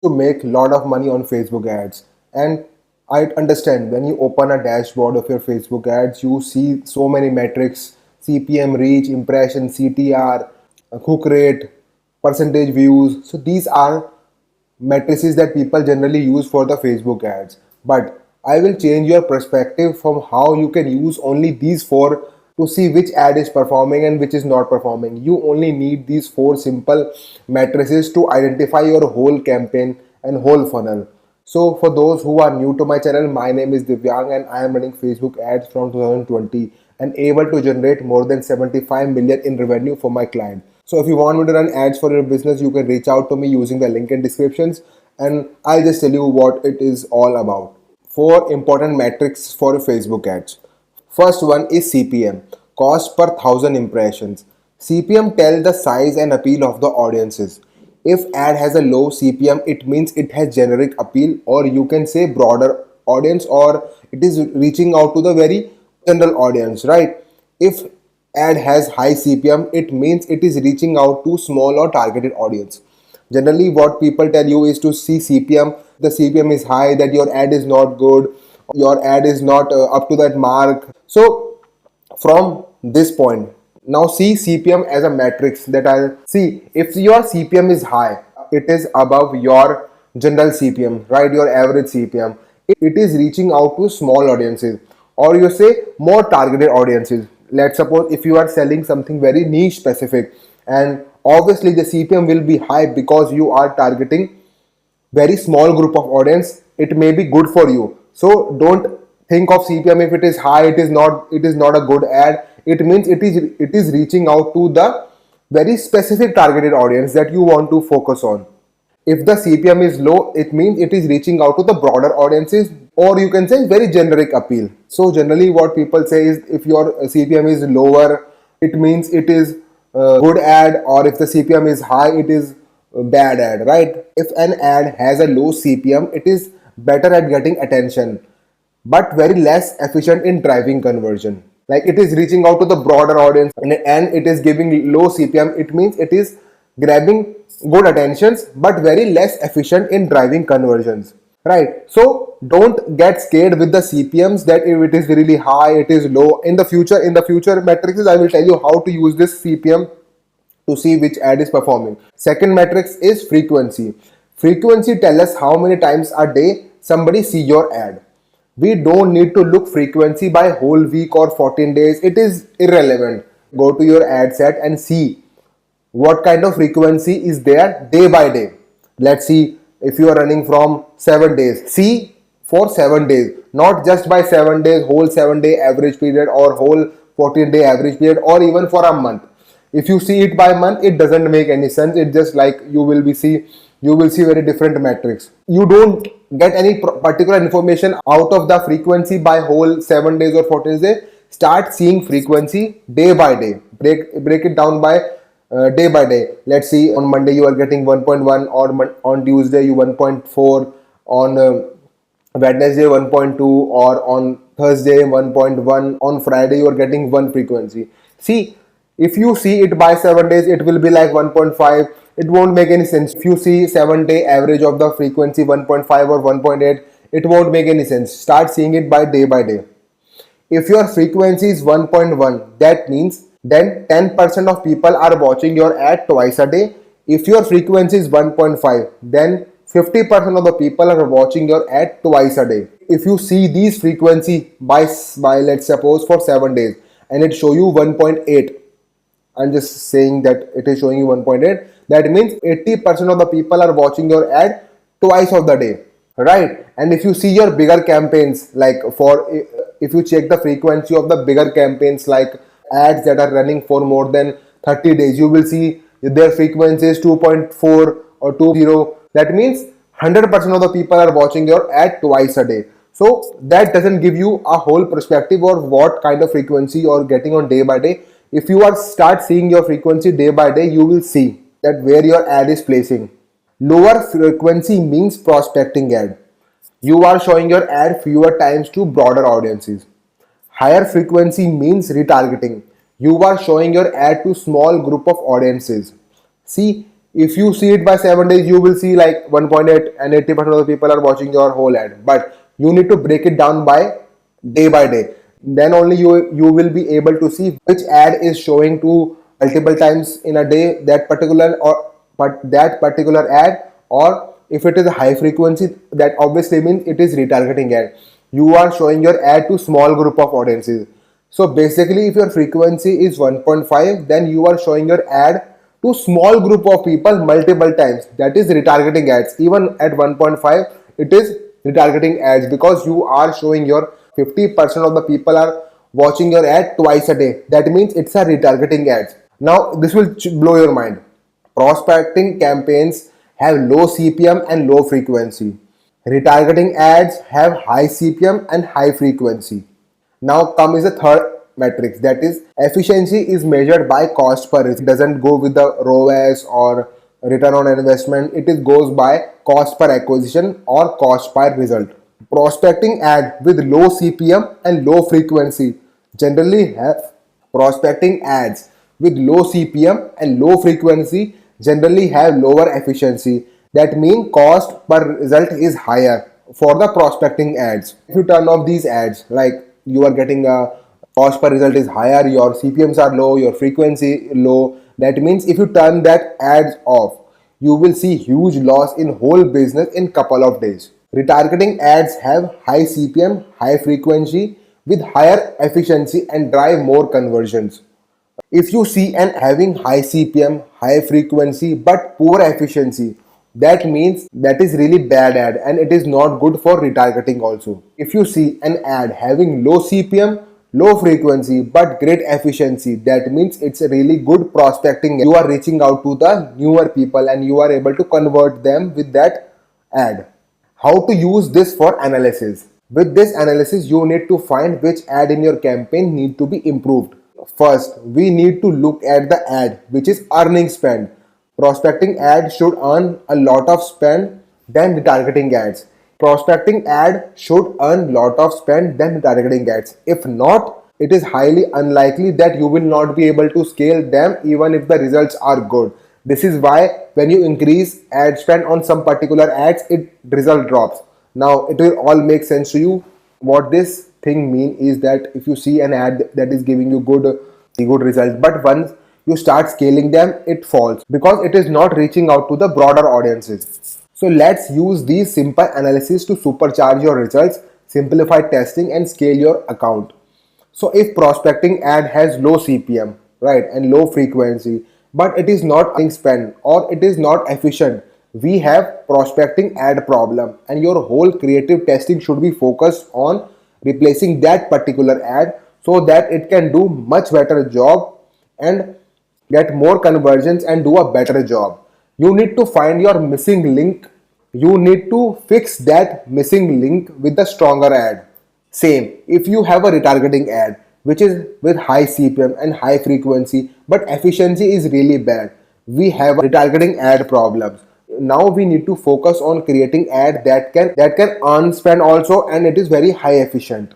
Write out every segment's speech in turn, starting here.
to make a lot of money on Facebook ads. And I understand when you open a dashboard of your Facebook ads, you see so many metrics: CPM, reach, impression, CTR, hook rate, percentage views. So these are matrices that people generally use for the Facebook ads. But I will change your perspective from how you can use only these four to see which ad is performing and which is not performing. You only need these four simple matrices to identify your whole campaign and whole funnel. So for those who are new to my channel, my name is Divyang and I am running Facebook ads from 2020 and able to generate more than 75 million in revenue for my client. So if you want me to run ads for your business, you can reach out to me using the link in descriptions and I'll just tell you what it is all about. Four important metrics for Facebook ads. First one is CPM, cost per thousand impressions. CPM tell the size and appeal of the audiences. If ad has a low CPM, it means it has generic appeal, or you can say broader audience, or it is reaching out to the very general audience, right? If ad has high CPM, it means it is reaching out to small or targeted audience. Generally, what people tell you is to see CPM. The CPM is high, that your ad is not good, your ad is not up to that mark. So, from this point, now see CPM as a matrix that I see. If your CPM is high, it is above your general CPM, right? Your average CPM. It is reaching out to small audiences, or you say more targeted audiences. Let's suppose if you are selling something very niche specific, and obviously the CPM will be high because you are targeting very small group of audience. It may be good for you. So don't think of CPM if it is high, it is not a good ad. It means it is reaching out to the very specific targeted audience that you want to focus on. If the CPM is low, it means it is reaching out to the broader audiences, or you can say very generic appeal. So generally what people say is, if your CPM is lower, it means it is a good ad, or if the CPM is high, it is a bad ad, right? If an ad has a low CPM, it is better at getting attention, but very less efficient in driving conversion. Like, it is reaching out to the broader audience, and it is giving low CPM. It means it is grabbing good attentions but very less efficient in driving conversions, right? So don't get scared with the CPMs, that if it is really high, it is low. In the future matrices, I will tell you how to use this CPM to see which ad is performing. Second matrix is frequency. Frequency tell us how many times a day somebody see your ad. We don't need to look frequency by whole week or 14 days. It is irrelevant. Go to your ad set and see what kind of frequency is there day by day. Let's see, if you are running from 7 days, see for 7 days, not just by 7 days, whole 7-day average period, or whole 14-day average period, or even for a month. If you see it by month, it doesn't make any sense. It just like you will see very different metrics. You don't get any particular information out of the frequency by whole 7 days or 14 days. Start seeing frequency day by day. Break it down by day by day. Let's see, on Monday you are getting 1.1, or on Tuesday you 1.4, on Wednesday 1.2, or on Thursday 1.1, on Friday you are getting one frequency. See, if you see it by 7 days, it will be like 1.5. It won't make any sense. If you see 7-day average of the frequency 1.5 or 1.8, it won't make any sense. Start seeing it by day. If your frequency is 1.1, that means then 10% of people are watching your ad twice a day. If your frequency is 1.5, then 50% of the people are watching your ad twice a day. If you see these frequency by let's suppose for 7 days, and it show you 1.8, I'm just saying that it is showing you 1.8, that means 80% of the people are watching your ad twice of the day, right? And if you see your bigger campaigns, like if you check the frequency of the bigger campaigns, like ads that are running for more than 30 days, you will see their frequency is 2.4 or 2.0. That means 100% of the people are watching your ad twice a day. So that doesn't give you a whole perspective of what kind of frequency you're getting on day by day. If you are start seeing your frequency day by day, you will see that where your ad is placing. Lower frequency means prospecting ad. You are showing your ad fewer times to broader audiences. Higher frequency means retargeting. You are showing your ad to small group of audiences. See, If you see it by 7 days, you will see like 1.8 and 80% of the people are watching your whole ad. But you need to break it down by day. Then only you will be able to see which ad is showing to multiple times in a day, that particular or but that particular ad, or if it is a high frequency, that obviously means it is retargeting ad. You are showing your ad to small group of audiences. So basically, if your frequency is 1.5, then you are showing your ad to small group of people multiple times. That is retargeting ads. Even at 1.5, it is retargeting ads because you are showing your 50% of the people are watching your ad twice a day. That means it's a retargeting ads. Now this will blow your mind. Prospecting campaigns have low CPM and low frequency. Retargeting ads have high CPM and high frequency. Now comes the third metric, that is efficiency is measured by cost per result. It doesn't go with the ROAS or return on investment. It goes by cost per acquisition or cost per result. Prospecting ad with low CPM and low frequency generally have prospecting ads with low CPM and low frequency generally have lower efficiency. That means cost per result is higher for the prospecting ads. If you turn off these ads, like you are getting a cost per result is higher, your CPMs are low, your frequency low. That means if you turn that ads off, you will see huge loss in whole business in couple of days. Retargeting ads have high CPM, high frequency with higher efficiency and drive more conversions. If you see an having high CPM, high frequency but poor efficiency, that means that is really bad ad and it is not good for retargeting also. If you see an ad having low CPM, low frequency but great efficiency, that means it's a really good prospecting. You are reaching out to the newer people and you are able to convert them with that ad. How to use this for analysis? With this analysis, you need to find which ad in your campaign need to be improved. First, we need to look at the ad which is earning spend. Prospecting ad should earn a lot of spend than retargeting ads. Prospecting ad should earn lot of spend than retargeting ads. If not, it is highly unlikely that you will not be able to scale them even if the results are good. This is why when you increase ad spend on some particular ads, it result drops. Now it will all make sense to you. What this thing mean is that if you see an ad that is giving you good result, but once you start scaling them, it falls because it is not reaching out to the broader audiences. So let's use these simple analysis to supercharge your results, simplify testing and scale your account. So if prospecting ad has low CPM, right, and low frequency, but it is not being spent or it is not efficient, we have prospecting ad problem, and your whole creative testing should be focused on replacing that particular ad so that it can do much better job and get more conversions and do a better job. You need to find your missing link. You need to fix that missing link with the stronger ad. Same, if you have a retargeting ad which is with high CPM and high frequency but efficiency is really bad, we have retargeting ad problems. Now we need to focus on creating ad that can earn spend also and it is very high efficient.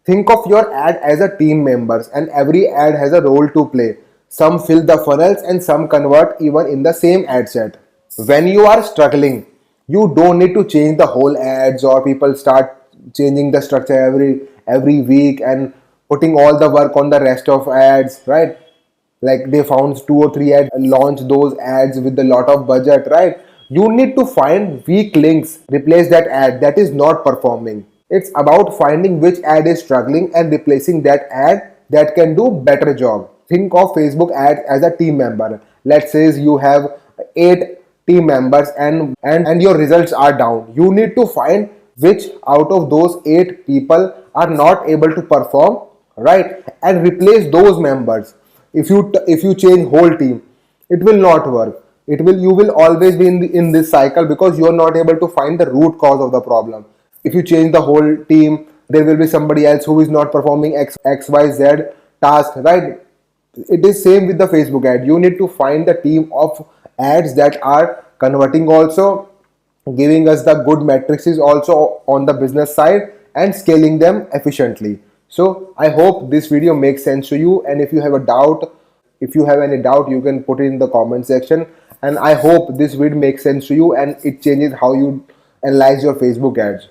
Think of your ad as a team members and every ad has a role to play. Some fill the funnels and some convert even in the same ad set. When you are struggling, you don't need to change the whole ads or people start changing the structure every week and putting all the work on the rest of ads, right? Like they found 2 or 3 ads and launch those ads with a lot of budget, right? You need to find weak links, replace that ad that is not performing. It's about finding which ad is struggling and replacing that ad that can do better job. Think of Facebook ads as a team member. Let's say you have 8 team members and your results are down. You need to find which out of those 8 people are not able to perform, right, and replace those members. If you change whole team, it will not work. You will always be in this cycle because you are not able to find the root cause of the problem. If you change the whole team, there will be somebody else who is not performing XYZ task, right? It is same with the Facebook ad. You need to find the team of ads that are converting also, giving us the good metrics is also on the business side and scaling them efficiently. So I hope this video makes sense to you, and if you have any doubt, you can put it in the comment section And I hope this video makes sense to you and it changes how you analyze your Facebook ads.